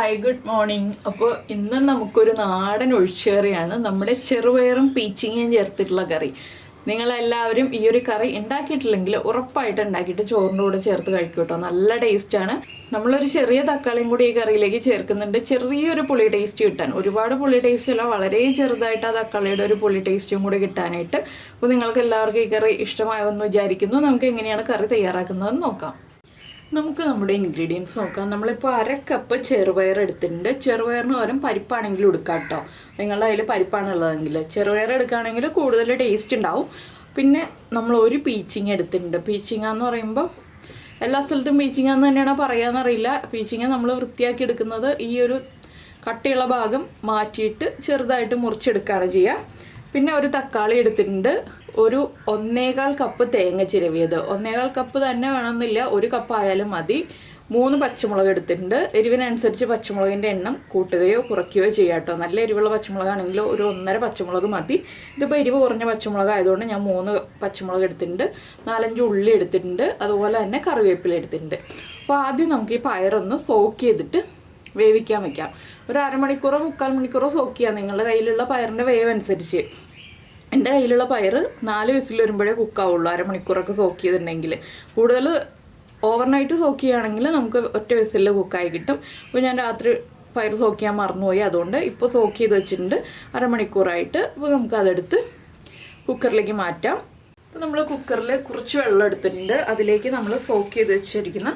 Hi good morning. അപ്പോൾ ഇന്ന് നമുക്കൊരു നാടൻ ഒഴിച്ചുകറിയാണ്, നമ്മുടെ ചെറുപയറും പീച്ചിങ്ങയും ചേർത്തിട്ടുള്ള കറി. നിങ്ങളെല്ലാവരും ഈ ഒരു കറി ഉണ്ടാക്കിയിട്ടില്ലെങ്കിൽ ഉറപ്പായിട്ട് ഉണ്ടാക്കിയിട്ട് ചോറിൻ്റെ കൂടെ ചേർത്ത് കഴിക്കും കേട്ടോ. നല്ല ടേസ്റ്റാണ്. നമ്മളൊരു ചെറിയ തക്കാളിയും കൂടി ഈ കറിയിലേക്ക് ചേർക്കുന്നുണ്ട്, ചെറിയൊരു പുളി ടേസ്റ്റ് കിട്ടാൻ. ഒരുപാട് പുളി ടേസ്റ്റ് അല്ല, വളരെ ചെറുതായിട്ട് ആ തക്കാളിയുടെ ഒരു പുളി ടേസ്റ്റും കൂടി കിട്ടാനായിട്ട്. അപ്പോൾ നിങ്ങൾക്ക് എല്ലാവർക്കും ഈ കറി ഇഷ്ടമാകുമെന്ന് വിചാരിക്കുന്നു. നമുക്ക് എങ്ങനെയാണ് കറി തയ്യാറാക്കുന്നതെന്ന് നോക്കാം. നമുക്ക് നമ്മുടെ ഇൻഗ്രീഡിയൻസ് നോക്കാം. നമ്മളിപ്പോൾ 1/2 കപ്പ് ചെറുപയർ എടുത്തിട്ടുണ്ട്. ചെറുപയറിന് പകരം പരിപ്പാണെങ്കിലും എടുക്കാം കേട്ടോ. നിങ്ങളുടെ കയ്യിൽ പരിപ്പാണ് ഉള്ളതെങ്കിൽ ചെറുപയർ എടുക്കുകയാണെങ്കിൽ കൂടുതൽ ടേസ്റ്റ് ഉണ്ടാവും. പിന്നെ നമ്മൾ ഒരു പീച്ചിങ്ങ എടുത്തിട്ടുണ്ട്. പീച്ചിങ്ങ എന്ന് പറയുമ്പോൾ എല്ലാ സ്ഥലത്തും പീച്ചിങ്ങ എന്ന് തന്നെയാണ് പറയാമെന്നറിയില്ല. പീച്ചിങ്ങ നമ്മൾ വൃത്തിയാക്കി എടുക്കുന്നത് ഈ ഒരു കട്ടിയുള്ള ഭാഗം മാറ്റിയിട്ട് ചെറുതായിട്ട് മുറിച്ചെടുക്കുകയാണ് ചെയ്യുക. പിന്നെ ഒരു തക്കാളി എടുത്തിട്ടുണ്ട്. ഒരു 1.25 കപ്പ് തേങ്ങ ചിരവിയത്. 1.25 കപ്പ് തന്നെ വേണമെന്നില്ല, 1 കപ്പ് ആയാലും മതി. 3 പച്ചമുളക് എടുത്തിട്ടുണ്ട്. എരിവിനനുസരിച്ച് പച്ചമുളകിൻ്റെ എണ്ണം കൂട്ടുകയോ കുറയ്ക്കുകയോ ചെയ്യാം കേട്ടോ. നല്ല എരിവുള്ള പച്ചമുളകാണെങ്കിൽ ഒരു 1.5 പച്ചമുളക് മതി. ഇതിപ്പോൾ എരിവ് കുറഞ്ഞ പച്ചമുളക് ആയതുകൊണ്ട് ഞാൻ 3 പച്ചമുളക് എടുത്തിട്ടുണ്ട്. 4-5 ഉള്ളി എടുത്തിട്ടുണ്ട്. അതുപോലെ തന്നെ കറിവേപ്പില എടുത്തിട്ടുണ്ട്. അപ്പോൾ ആദ്യം നമുക്ക് ഈ പയറൊന്ന് സോക്ക് ചെയ്തിട്ട് വേവിക്കാൻ വയ്ക്കാം. ഒരു 1/2 മണിക്കൂറോ 3/4 മണിക്കൂറോ സോക്ക് ചെയ്യാം, നിങ്ങളുടെ കയ്യിലുള്ള പയറിൻ്റെ വേവ് അനുസരിച്ച്. എൻ്റെ കയ്യിലുള്ള പയർ 4 വിസിൽ വരുമ്പോഴേ കുക്കാവുള്ളൂ, 1/2 മണിക്കൂറൊക്കെ സോക്ക് ചെയ്തിട്ടുണ്ടെങ്കിൽ. കൂടുതൽ ഓവർനൈറ്റ് സോക്ക് ചെയ്യുകയാണെങ്കിൽ നമുക്ക് ഒറ്റ വിസിലിൽ കുക്കായി കിട്ടും. അപ്പോൾ ഞാൻ രാത്രി പയർ സോക്ക് ചെയ്യാൻ മറന്നുപോയി, അതുകൊണ്ട് ഇപ്പോൾ സോക്ക് ചെയ്ത് വെച്ചിട്ടുണ്ട് 1/2 മണിക്കൂറായിട്ട്. അപ്പോൾ നമുക്കതെടുത്ത് കുക്കറിലേക്ക് മാറ്റാം. അപ്പോൾ നമ്മൾ കുക്കറിൽ കുറച്ച് വെള്ളം എടുത്തിട്ടുണ്ട്. അതിലേക്ക് നമ്മൾ സോക്ക് ചെയ്ത് വെച്ചിരിക്കുന്ന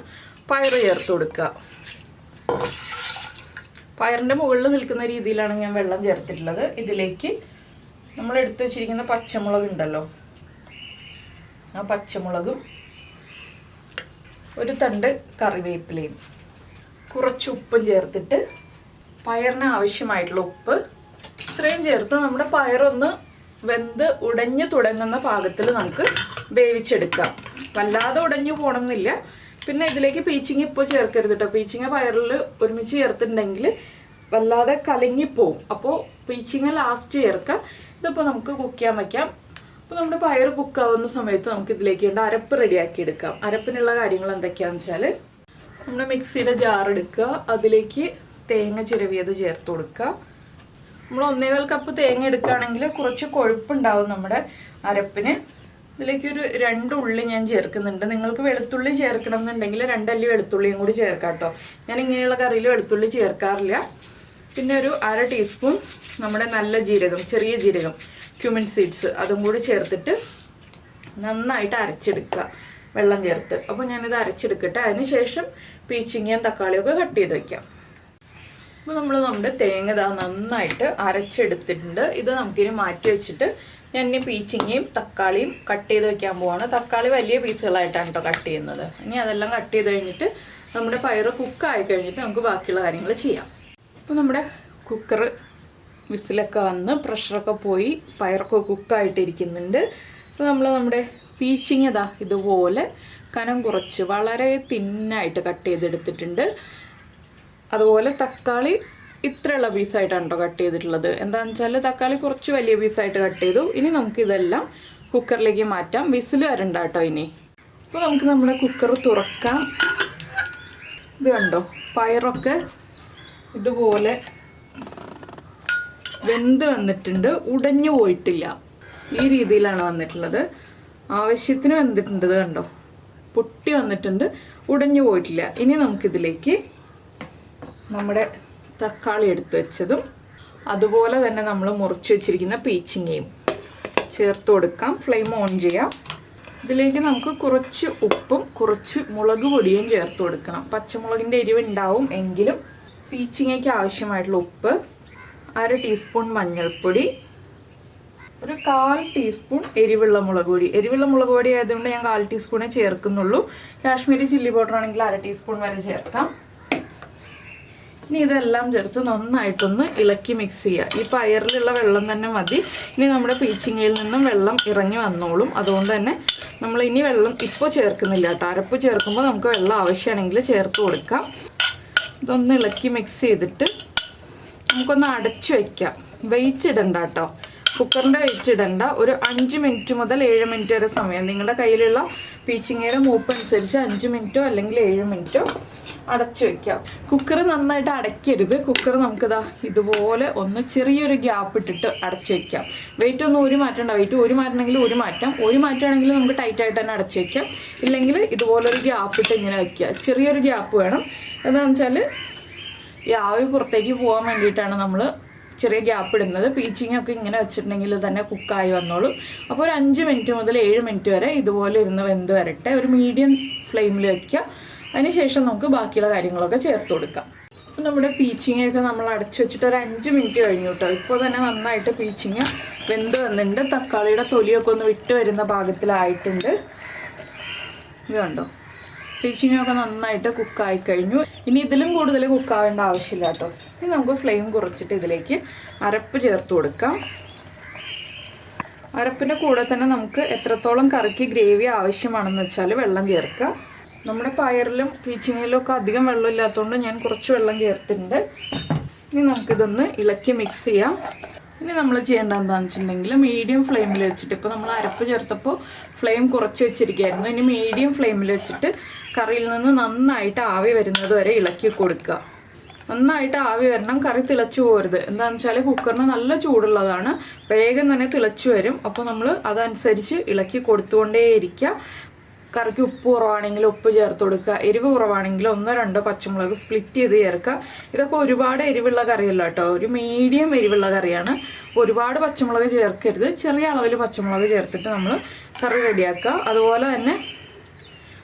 പയർ ചേർത്ത് കൊടുക്കുക. പയറിൻ്റെ മുകളിൽ നിൽക്കുന്ന രീതിയിലാണ് ഞാൻ വെള്ളം ചേർത്തിട്ടുള്ളത്. ഇതിലേക്ക് നമ്മൾ എടുത്തു വെച്ചിരിക്കുന്ന പച്ചമുളക് ഉണ്ടല്ലോ, ആ പച്ചമുളകും ഒരു തണ്ട് കറിവേപ്പിലയും കുറച്ച് ഉപ്പും ചേർത്തിട്ട് പയറിന് ആവശ്യമായിട്ടുള്ള ഉപ്പ് ഇത്രയും ചേർത്ത് നമ്മുടെ പയറൊന്ന് വെന്ത് ഉടഞ്ഞു തുടങ്ങുന്ന പാകത്തിൽ നമുക്ക് വേവിച്ചെടുക്കാം. വല്ലാതെ ഉടഞ്ഞു പോകണമെന്നില്ല. പിന്നെ ഇതിലേക്ക് പീച്ചിങ്ങ ഇപ്പോൾ ചേർക്കരുത് കേട്ടോ. പീച്ചിങ്ങ പയറിൽ ഒരുമിച്ച് ചേർത്തിട്ടുണ്ടെങ്കിൽ വല്ലാതെ കലങ്ങിപ്പോവും. അപ്പോൾ പീച്ചിങ്ങ ലാസ്റ്റ് ചേർക്കുക. ഇതിപ്പോൾ നമുക്ക് കുക്ക് ചെയ്യാൻ വയ്ക്കാം. അപ്പോൾ നമ്മുടെ പയർ കുക്കാവുന്ന സമയത്ത് നമുക്ക് ഇതിലേക്ക് വേണ്ട അരപ്പ് റെഡിയാക്കി എടുക്കാം. അരപ്പിനുള്ള കാര്യങ്ങൾ എന്തൊക്കെയാണെന്ന് വെച്ചാൽ, നമ്മുടെ മിക്സിയുടെ ജാർ എടുക്കുക, അതിലേക്ക് തേങ്ങ ചിരവിയത് ചേർത്ത് കൊടുക്കുക. നമ്മൾ 1.25 കപ്പ് തേങ്ങ എടുക്കുകയാണെങ്കിൽ കുറച്ച് കൊഴുപ്പുണ്ടാവും നമ്മുടെ അരപ്പിന്. ഇതിലേക്കൊരു 2 ഉള്ളി ഞാൻ ചേർക്കുന്നുണ്ട്. നിങ്ങൾക്ക് വെളുത്തുള്ളി ചേർക്കണം എന്നുണ്ടെങ്കിൽ 2 അല്ലി വെളുത്തുള്ളിയും കൂടി ചേർക്കാം കേട്ടോ. ഞാൻ ഇങ്ങനെയുള്ള കറിയിൽ വെളുത്തുള്ളി ചേർക്കാറില്ല. പിന്നെ ഒരു 1/2 ടീസ്പൂൺ നമ്മുടെ നല്ല ജീരകം, ചെറിയ ജീരകം, ക്യുമിൻ സീഡ്സ്, അതും കൂടി ചേർത്തിട്ട് നന്നായിട്ട് അരച്ചെടുക്കുക വെള്ളം ചേർത്ത്. അപ്പോൾ ഞാനിത് അരച്ചെടുക്കട്ടെ. അതിന് ശേഷം പീച്ചിങ്ങയും തക്കാളിയും ഒക്കെ കട്ട് ചെയ്ത് വയ്ക്കാം. അപ്പോൾ നമ്മുടെ തേങ്ങ നന്നായിട്ട് അരച്ചെടുത്തിട്ടുണ്ട്. ഇത് നമുക്കിനി മാറ്റി വെച്ചിട്ട് ഞാൻ ഇനി പീച്ചിങ്ങയും തക്കാളിയും കട്ട് ചെയ്ത് വെക്കാൻ പോവാണ്. തക്കാളി വലിയ പീസുകളായിട്ടാണ് കേട്ടോ കട്ട് ചെയ്യുന്നത്. ഇനി അതെല്ലാം കട്ട് ചെയ്ത് കഴിഞ്ഞിട്ട് നമ്മുടെ പയർ കുക്കായി കഴിഞ്ഞിട്ട് നമുക്ക് ബാക്കിയുള്ള കാര്യങ്ങൾ ചെയ്യാം. അപ്പോൾ നമ്മുടെ കുക്കർ വിസിലൊക്കെ വന്ന് പ്രഷറൊക്കെ പോയി പയറൊക്കെ കുക്കായിട്ടിരിക്കുന്നുണ്ട്. അപ്പോൾ നമ്മുടെ പീച്ചിങ്ങ ഇതുപോലെ കനം കുറച്ച് വളരെ തിന്നായിട്ട് കട്ട് ചെയ്തെടുത്തിട്ടുണ്ട്. അതുപോലെ തക്കാളി ഇത്രയുള്ള പീസായിട്ടാണ് കേട്ടോ കട്ട് ചെയ്തിട്ടുള്ളത്. എന്താണെന്ന് വെച്ചാൽ തക്കാളി കുറച്ച് വലിയ പീസായിട്ട് കട്ട് ചെയ്തു. ഇനി നമുക്കിതെല്ലാം കുക്കറിലേക്ക് മാറ്റാം. വിസിൽ വരണ്ട കേട്ടോ ഇനി. അപ്പോൾ നമുക്ക് നമ്മുടെ കുക്കർ തുറക്കാം. ഇത് കണ്ടോ, പയറൊക്കെ ഇതുപോലെ വെന്ത് വന്നിട്ടുണ്ട്, ഉടഞ്ഞു പോയിട്ടില്ല. ഈ രീതിയിലാണ് വന്നിട്ടുള്ളത്. ആവശ്യത്തിന് വെന്തിട്ടുണ്ട്. ഇത് കണ്ടോ, പൊട്ടി വന്നിട്ടുണ്ട്, ഉടഞ്ഞു പോയിട്ടില്ല. ഇനി നമുക്കിതിലേക്ക് നമ്മുടെ തക്കാളി എടുത്ത് വെച്ചതും അതുപോലെ തന്നെ നമ്മൾ മുറിച്ച് വെച്ചിരിക്കുന്ന പീച്ചിങ്ങയും ചേർത്ത് കൊടുക്കാം. ഫ്ലെയിം ഓൺ ചെയ്യാം. ഇതിലേക്ക് നമുക്ക് കുറച്ച് ഉപ്പും കുറച്ച് മുളക് പൊടിയും ചേർത്ത് കൊടുക്കണം. പച്ചമുളകിൻ്റെ എരിവ് ഉണ്ടാവും, എങ്കിലും പീച്ചിങ്ങയ്ക്ക് ആവശ്യമായിട്ടുള്ള ഉപ്പ്, 1/2 ടീസ്പൂൺ മഞ്ഞൾപ്പൊടി, ഒരു 1/4 ടീസ്പൂൺ എരിവുള്ള മുളക് പൊടി. എരിവുള്ള മുളക് പൊടി ആയതുകൊണ്ട് ഞാൻ 1/4 ടീസ്പൂണേ ചേർക്കുന്നുള്ളൂ. കാശ്മീരി ചില്ലി പൗഡർ ആണെങ്കിൽ 1/2 ടീസ്പൂൺ വരെ ചേർക്കാം. ഇനി ഇതെല്ലാം ചേർത്ത് നന്നായിട്ടൊന്ന് ഇളക്കി മിക്സ് ചെയ്യുക. ഈ പയറിലുള്ള വെള്ളം തന്നെ മതി. ഇനി നമ്മുടെ പീച്ചിങ്ങയിൽ നിന്നും വെള്ളം ഇറങ്ങി വന്നോളും. അതുകൊണ്ട് തന്നെ നമ്മൾ ഇനി വെള്ളം ഇപ്പോൾ ചേർക്കുന്നില്ല കേട്ടോ. അരപ്പ് ചേർക്കുമ്പോൾ നമുക്ക് വെള്ളം ആവശ്യമാണെങ്കിൽ ചേർത്ത് കൊടുക്കാം. ഇതൊന്ന് ഇളക്കി മിക്സ് ചെയ്തിട്ട് നമുക്കൊന്ന് അടച്ചു വയ്ക്കാം. വെയിറ്റ് ഇടണ്ട കേട്ടോ, കുക്കറിൻ്റെ വെയിറ്റ് ഇടണ്ട. ഒരു 5 മിനിറ്റ് മുതൽ 7 മിനിറ്റ് വരെ സമയം, നിങ്ങളുടെ കയ്യിലുള്ള പീച്ചിങ്ങയുടെ മൂപ്പ് അനുസരിച്ച് 5 മിനിറ്റോ അല്ലെങ്കിൽ 7 മിനിറ്റോ അടച്ചു വെക്കാം. കുക്കർ നന്നായിട്ട് അടയ്ക്കരുത്. കുക്കർ നമുക്കിതാ ഇതുപോലെ ഒന്ന് ചെറിയൊരു ഗ്യാപ്പ് ഇട്ടിട്ട് അടച്ചു വെക്കാം. വെയിറ്റ് ഒന്നും ഒരു മാറ്റം ഉണ്ടാവും. വെയിറ്റ് ഒരു മാറ്റണമെങ്കിൽ ഒരു മാറ്റമാണെങ്കിൽ നമുക്ക് ടൈറ്റായിട്ട് തന്നെ അടച്ചു വെക്കാം. ഇല്ലെങ്കിൽ ഇതുപോലൊരു ഗ്യാപ്പ് ഇട്ട് ഇങ്ങനെ വയ്ക്കുക. ചെറിയൊരു ഗ്യാപ്പ് വേണം. എന്താണെന്ന് വെച്ചാൽ ഈ ആവി പുറത്തേക്ക് പോകാൻ വേണ്ടിയിട്ടാണ് നമ്മൾ ചെറിയ ഗ്യാപ്പ് ഇടുന്നത്. പീച്ചിങ്ങൊക്കെ ഇങ്ങനെ വെച്ചിട്ടുണ്ടെങ്കിൽ തന്നെ കുക്കായി വന്നോളും. അപ്പോൾ ഒരു 5 മിനിറ്റ് മുതൽ 7 മിനിറ്റ് വരെ ഇതുപോലെ ഇരുന്ന് വെന്ത് വരട്ടെ. ഒരു മീഡിയം ഫ്ലെയിമിൽ വയ്ക്കുക. അതിനുശേഷം നമുക്ക് ബാക്കിയുള്ള കാര്യങ്ങളൊക്കെ ചേർത്ത് കൊടുക്കാം. അപ്പോൾ നമ്മുടെ പീച്ചിങ്ങയൊക്കെ നമ്മൾ അടച്ചു വെച്ചിട്ട് ഒരു 5 മിനിറ്റ് കഴിഞ്ഞു കേട്ടോ. ഇപ്പോൾ തന്നെ നന്നായിട്ട് പീച്ചിങ്ങ വെന്ത് വന്നിട്ടുണ്ട്. തക്കാളിയുടെ തൊലിയൊക്കെ ഒന്ന് വിട്ട് വരുന്ന പാകത്തിലായിട്ടുണ്ട്. ഇത് കണ്ടോ, പീച്ചിങ്ങയൊക്കെ നന്നായിട്ട് കുക്കായി കഴിഞ്ഞു. ഇനി ഇതിലും കൂടുതൽ കുക്കാവേണ്ട ആവശ്യമില്ല കേട്ടോ. ഇനി നമുക്ക് ഫ്ലെയിം കുറച്ചിട്ട് ഇതിലേക്ക് അരപ്പ് ചേർത്ത് കൊടുക്കാം. അരപ്പിൻ്റെ കൂടെ തന്നെ നമുക്ക് എത്രത്തോളം കറിക്ക് ഗ്രേവി ആവശ്യമാണെന്ന് വെച്ചാൽ വെള്ളം ചേർക്കുക. നമ്മുടെ പയറിലും പീച്ചിങ്ങയിലും ഒക്കെ അധികം വെള്ളം ഇല്ലാത്തതുകൊണ്ട് ഞാൻ കുറച്ച് വെള്ളം ചേർത്തിട്ടുണ്ട്. ഇനി നമുക്കിതൊന്ന് ഇളക്കി മിക്സ് ചെയ്യാം. ഇനി നമ്മൾ ചെയ്യേണ്ട എന്താണെന്ന് വെച്ചിട്ടുണ്ടെങ്കിൽ മീഡിയം ഫ്ലെയിമിൽ വെച്ചിട്ട്, ഇപ്പോൾ നമ്മൾ അരപ്പ് ചേർത്തപ്പോൾ ഫ്ലെയിം കുറച്ച് വെച്ചിരിക്കുകയായിരുന്നു. ഇനി മീഡിയം ഫ്ലെയിമിൽ വെച്ചിട്ട് കറിയിൽ നിന്ന് നന്നായിട്ട് ആവി വരുന്നത് വരെ ഇളക്കി കൊടുക്കുക. നന്നായിട്ട് ആവി വരണം, കറി തിളച്ചു പോകരുത്. എന്താണെന്ന് വെച്ചാൽ കുക്കറിന് നല്ല ചൂടുള്ളതാണ്, വേഗം തന്നെ തിളച്ചു വരും. അപ്പോൾ നമ്മൾ അതനുസരിച്ച് ഇളക്കി കൊടുത്തുകൊണ്ടേയിരിക്കുക. കറിക്ക് ഉപ്പ് കുറവാണെങ്കിൽ ഉപ്പ് ചേർത്ത് കൊടുക്കുക. എരിവ് കുറവാണെങ്കിൽ 1-2 പച്ചമുളക് സ്പ്ലിറ്റ് ചെയ്ത് ചേർക്കുക. ഇതൊക്കെ ഒരുപാട് എരിവുള്ള കറിയല്ല കേട്ടോ, ഒരു മീഡിയം എരിവുള്ള കറിയാണ്. ഒരുപാട് പച്ചമുളക് ചേർക്കരുത്, ചെറിയ അളവിൽ പച്ചമുളക് ചേർത്തിട്ട് നമ്മൾ കറി റെഡിയാക്കുക. അതുപോലെ തന്നെ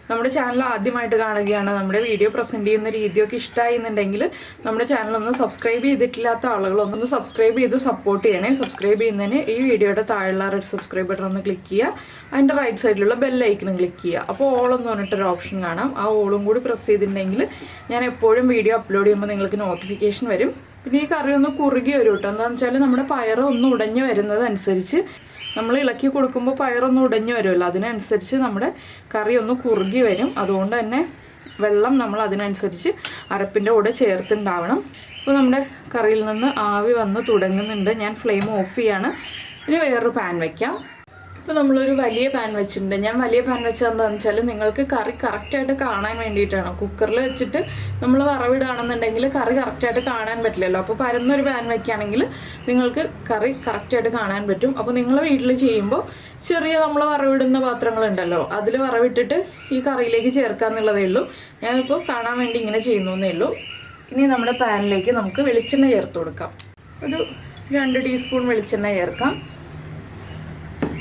നമ്മുടെ ചാനൽ ആദ്യമായിട്ട് കാണുകയാണ്, നമ്മുടെ വീഡിയോ പ്രസൻറ്റ് ചെയ്യുന്ന രീതിയൊക്കെ ഇഷ്ടമായി എന്നുണ്ടെങ്കിൽ നമ്മുടെ ചാനലൊന്ന് സബ്സ്ക്രൈബ് ചെയ്തിട്ടില്ലാത്ത ആളുകളൊന്ന് സബ്സ്ക്രൈബ് ചെയ്ത് സപ്പോർട്ട് ചെയ്യണേ. സബ്സ്ക്രൈബ് ചെയ്യുന്നതിന് ഈ വീഡിയോയുടെ താഴെയുള്ള റെഡ് സബ്സ്ക്രൈബ് ബട്ടൺ ഒന്ന് ക്ലിക്ക് ചെയ്യുക. അതിൻ്റെ റൈറ്റ് സൈഡിലുള്ള ബെല്ലൈക്കണും ക്ലിക്ക് ചെയ്യുക. അപ്പോൾ ഓളെന്ന് പറഞ്ഞിട്ടൊരു ഓപ്ഷൻ കാണാം. ആ ഓളും കൂടി പ്രസ് ചെയ്തിട്ടുണ്ടെങ്കിൽ ഞാൻ എപ്പോഴും വീഡിയോ അപ്ലോഡ് ചെയ്യുമ്പോൾ നിങ്ങൾക്ക് നോട്ടിഫിക്കേഷൻ വരും. പിന്നെ ഈ കറി ഒന്ന് കുറുകി വരും കേട്ടോ. എന്താണെന്ന് വെച്ചാൽ നമ്മുടെ പയർ ഒന്ന് ഉടഞ്ഞു വരുന്നതനുസരിച്ച് നമ്മൾ ഇളക്കി കൊടുക്കുമ്പോൾ പയറൊന്ന് ഉടഞ്ഞു വരുമല്ലോ, അതിനനുസരിച്ച് നമ്മുടെ കറി ഒന്ന് കുറുകി വരും. അതുകൊണ്ട് തന്നെ വെള്ളം നമ്മൾ അതിനനുസരിച്ച് അരപ്പിൻ്റെ കൂടെ ചേർത്തുണ്ടാവണം. ഇപ്പോൾ നമ്മുടെ കറിയിൽ നിന്ന് ആവി വന്ന് തുടങ്ങുന്നുണ്ട്. ഞാൻ ഫ്ലെയിം ഓഫ് ചെയ്യാണ്. ഇനി വേറൊരു പാൻ വയ്ക്കാം. ഇപ്പോൾ നമ്മളൊരു വലിയ പാൻ വെച്ചിട്ടുണ്ട്. ഞാൻ വലിയ പാൻ വെച്ചത് എന്താണെന്ന് വെച്ചാൽ നിങ്ങൾക്ക് കറി കറക്റ്റായിട്ട് കാണാൻ വേണ്ടിയിട്ടാണ്. കുക്കറിൽ വെച്ചിട്ട് നമ്മൾ വറവിടുകയാണെന്നുണ്ടെങ്കിൽ കറി കറക്റ്റായിട്ട് കാണാൻ പറ്റില്ലല്ലോ. അപ്പോൾ പരന്നൊരു പാൻ വയ്ക്കുകയാണെങ്കിൽ നിങ്ങൾക്ക് കറി കറക്റ്റായിട്ട് കാണാൻ പറ്റും. അപ്പോൾ നിങ്ങൾ വീട്ടിൽ ചെയ്യുമ്പോൾ ചെറിയ നമ്മൾ വറവിടുന്ന പാത്രങ്ങളുണ്ടല്ലോ, അതിൽ വറവിട്ടിട്ട് ഈ കറിയിലേക്ക് ചേർക്കാമെന്നുള്ളതേ ഉള്ളൂ. ഞാനിപ്പോൾ കാണാൻ വേണ്ടി ഇങ്ങനെ ചെയ്യുന്നേ ഉള്ളൂ. ഇനി നമ്മുടെ പാനിലേക്ക് നമുക്ക് വെളിച്ചെണ്ണ ചേർത്ത് കൊടുക്കാം. ഒരു 2 ടീസ്പൂൺ വെളിച്ചെണ്ണ ചേർക്കാം.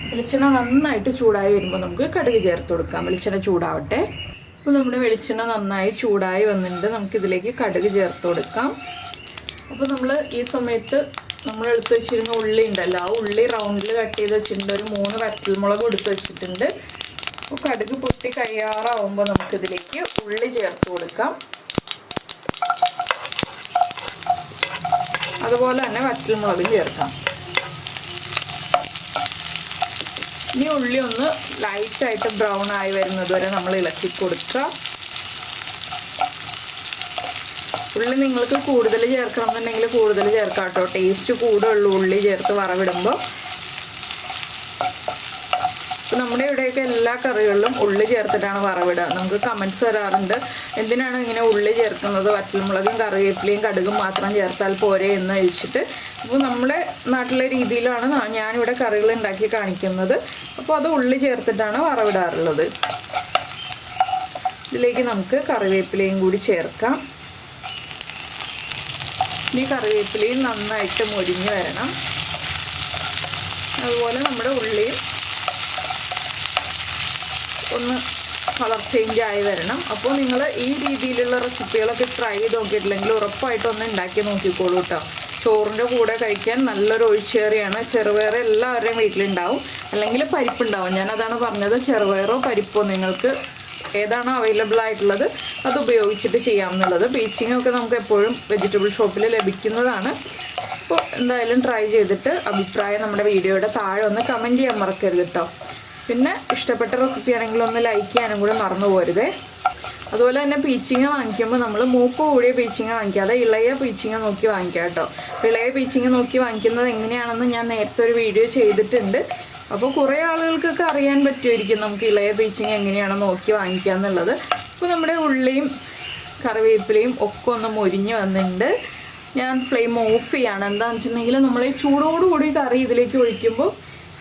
വെളിച്ചെണ്ണ നന്നായിട്ട് ചൂടായി വരുമ്പോൾ നമുക്ക് കടുക് ചേർത്ത് കൊടുക്കാം. വെളിച്ചെണ്ണ ചൂടാവട്ടെ. അപ്പോൾ നമ്മുടെ വെളിച്ചെണ്ണ നന്നായി ചൂടായി വന്നിട്ടുണ്ട്. നമുക്കിതിലേക്ക് കടുക് ചേർത്ത് കൊടുക്കാം. അപ്പോൾ നമ്മൾ ഈ സമയത്ത് നമ്മൾ എടുത്ത് വെച്ചിരുന്ന ഉള്ളി ഉണ്ടല്ലോ, ആ ഉള്ളി റൗണ്ടിൽ കട്ട് ചെയ്ത് വെച്ചിട്ടുണ്ട്. ഒരു 3 വറ്റൽമുളക് എടുത്ത് വെച്ചിട്ടുണ്ട്. അപ്പോൾ കടുക് പൊട്ടി കഴിയാറാവുമ്പോൾ നമുക്കിതിലേക്ക് ഉള്ളി ചേർത്ത് കൊടുക്കാം. അതുപോലെ തന്നെ വറ്റൽമുളകും ചേർക്കാം. ഇനി ഉള്ളി ഒന്ന് ലൈറ്റായിട്ട് ബ്രൗൺ ആയി വരുന്നത് വരെ നമ്മൾ ഇളക്കി കൊടുക്കുക. ഉള്ളി നിങ്ങൾക്ക് കൂടുതൽ ചേർക്കണം എന്നുണ്ടെങ്കിൽ കൂടുതൽ ചേർക്കാം കേട്ടോ. ടേസ്റ്റ് കൂടുതലുള്ളൂ ഉള്ളി ചേർത്ത് വറവിടുമ്പോൾ. അപ്പോൾ നമ്മുടെ ഇവിടെയൊക്കെ എല്ലാ കറികളിലും ഉള്ളി ചേർത്തിട്ടാണ് വറവിടുക. നമുക്ക് കമൻറ്റ്സ് വരാറുണ്ട്, എന്തിനാണ് ഇങ്ങനെ ഉള്ളി ചേർക്കുന്നത്, വറ്റൽമുളകും കറിവേപ്പിലയും കടുകും മാത്രം ചേർത്താൽ പോരെ എന്ന് ചോദിച്ചിട്ട്. അപ്പോൾ നമ്മുടെ നാട്ടിലെ രീതിയിലാണ് ഞാനിവിടെ കറികൾ ഉണ്ടാക്കി കാണിക്കുന്നത്. അപ്പോൾ അത് ഉള്ളി ചേർത്തിട്ടാണ് വറവിടാറുള്ളത്. ഇതിലേക്ക് നമുക്ക് കറിവേപ്പിലയും കൂടി ചേർക്കാം. ഈ കറിവേപ്പിലയും നന്നായിട്ട് മൊരിഞ്ഞ് വരണം. അതുപോലെ നമ്മുടെ ഉള്ളിയും ഒന്ന് കളർ ചേഞ്ച് ആയി വരണം. അപ്പോൾ നിങ്ങൾ ഈ രീതിയിലുള്ള റെസിപ്പികളൊക്കെ ട്രൈ ചെയ്ത് നോക്കിയിട്ടില്ലെങ്കിൽ ഉറപ്പായിട്ടൊന്ന് ഉണ്ടാക്കി നോക്കിക്കോളൂ കേട്ടോ. ചോറിൻ്റെ കൂടെ കഴിക്കാൻ നല്ലൊരു ഒഴിച്ചേറിയാണ്. ചെറുപയർ എല്ലാവരുടെയും വീട്ടിലുണ്ടാവും, അല്ലെങ്കിൽ പരിപ്പുണ്ടാവും. ഞാനതാണ് പറഞ്ഞത്, ചെറുപയറോ പരിപ്പോ നിങ്ങൾക്ക് ഏതാണോ അവൈലബിൾ ആയിട്ടുള്ളത് അത് ഉപയോഗിച്ചിട്ട് ചെയ്യാമെന്നുള്ളത്. പീച്ചിങ്ങൊക്കെ നമുക്ക് എപ്പോഴും വെജിറ്റബിൾ ഷോപ്പിൽ ലഭിക്കുന്നതാണ്. അപ്പോൾ എന്തായാലും ട്രൈ ചെയ്തിട്ട് അഭിപ്രായം നമ്മുടെ വീഡിയോയുടെ താഴെ ഒന്ന് കമൻറ്റ് ചെയ്യാൻ മറക്കരുത് കേട്ടോ. പിന്നെ ഇഷ്ടപ്പെട്ട റെസിപ്പി ആണെങ്കിൽ ഒന്ന് ലൈക്ക് ചെയ്യാനും കൂടി മറന്നു പോരുതേ. അതുപോലെ തന്നെ പീച്ചിങ്ങ വാങ്ങിക്കുമ്പോൾ നമ്മൾ മൂപ്പ് കൂടിയ പീച്ചിങ്ങ വാങ്ങിക്കാതെ ഇളയ പീച്ചിങ്ങ നോക്കി വാങ്ങിക്കാം കേട്ടോ. ഇളയ പീച്ചിങ്ങ നോക്കി വാങ്ങിക്കുന്നത് എങ്ങനെയാണെന്ന് ഞാൻ നേരത്തെ ഒരു വീഡിയോ ചെയ്തിട്ടുണ്ട്. അപ്പോൾ കുറേ ആളുകൾക്കൊക്കെ അറിയാൻ പറ്റുമായിരിക്കും നമുക്ക് ഇളയ പീച്ചിങ്ങ എങ്ങനെയാണ് നോക്കി വാങ്ങിക്കുക എന്നുള്ളത്. അപ്പോൾ നമ്മുടെ ഉള്ളിയും കറിവേപ്പിലയും ഒക്കെ ഒന്ന് മൊരിഞ്ഞ് വന്നിട്ടുണ്ട്. ഞാൻ ഫ്ലെയിം ഓഫ് ചെയ്യാണ്. എന്താണെന്ന് വെച്ചിട്ടുണ്ടെങ്കിൽ നമ്മൾ ഈ ചൂടോടുകൂടി കറി ഇതിലേക്ക് ഒഴിക്കുമ്പോൾ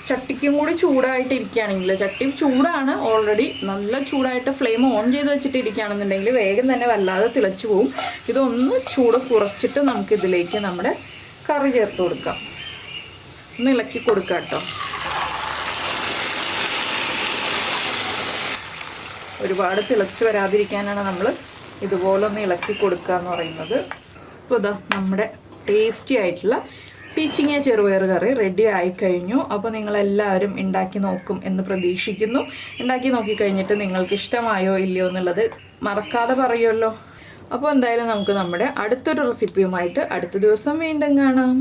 ചട്ടിക്കും കൂടി ചൂടായിട്ട് ഇരിക്കുകയാണെങ്കിൽ, ചട്ടി ചൂടാണ് ഓൾറെഡി, നല്ല ചൂടായിട്ട് ഫ്ലെയിം ഓൺ ചെയ്ത് വെച്ചിട്ട് ഇരിക്കുകയാണെന്നുണ്ടെങ്കിൽ വേഗം തന്നെ വല്ലാതെ തിളച്ചു പോവും. ഇതൊന്ന് ചൂട് കുറച്ചിട്ട് നമുക്കിതിലേക്ക് നമ്മുടെ കറി ചേർത്ത് കൊടുക്കാം. ഒന്ന് ഇളക്കി കൊടുക്കാം കേട്ടോ. ഒരുപാട് തിളച്ച് വരാതിരിക്കാനാണ് നമ്മൾ ഇതുപോലെ ഒന്ന് ഇളക്കി കൊടുക്കുക എന്ന് പറയുന്നത്. അപ്പോൾ ഇതാ നമ്മുടെ ടേസ്റ്റി ആയിട്ടുള്ള പീച്ചിങ്ങ ചെറുപയർ കറി റെഡി ആയിക്കഴിഞ്ഞു. അപ്പോൾ നിങ്ങളെല്ലാവരും ഉണ്ടാക്കി നോക്കും എന്ന് പ്രതീക്ഷിക്കുന്നു. ഉണ്ടാക്കി നോക്കിക്കഴിഞ്ഞിട്ട് നിങ്ങൾക്ക് ഇഷ്ടമായോ ഇല്ലയോ എന്നുള്ളത് മറക്കാതെ പറയുമല്ലോ. അപ്പോൾ എന്തായാലും നമുക്ക് നമ്മുടെ അടുത്തൊരു റെസിപ്പിയുമായിട്ട് അടുത്ത ദിവസം വീണ്ടും കാണാം.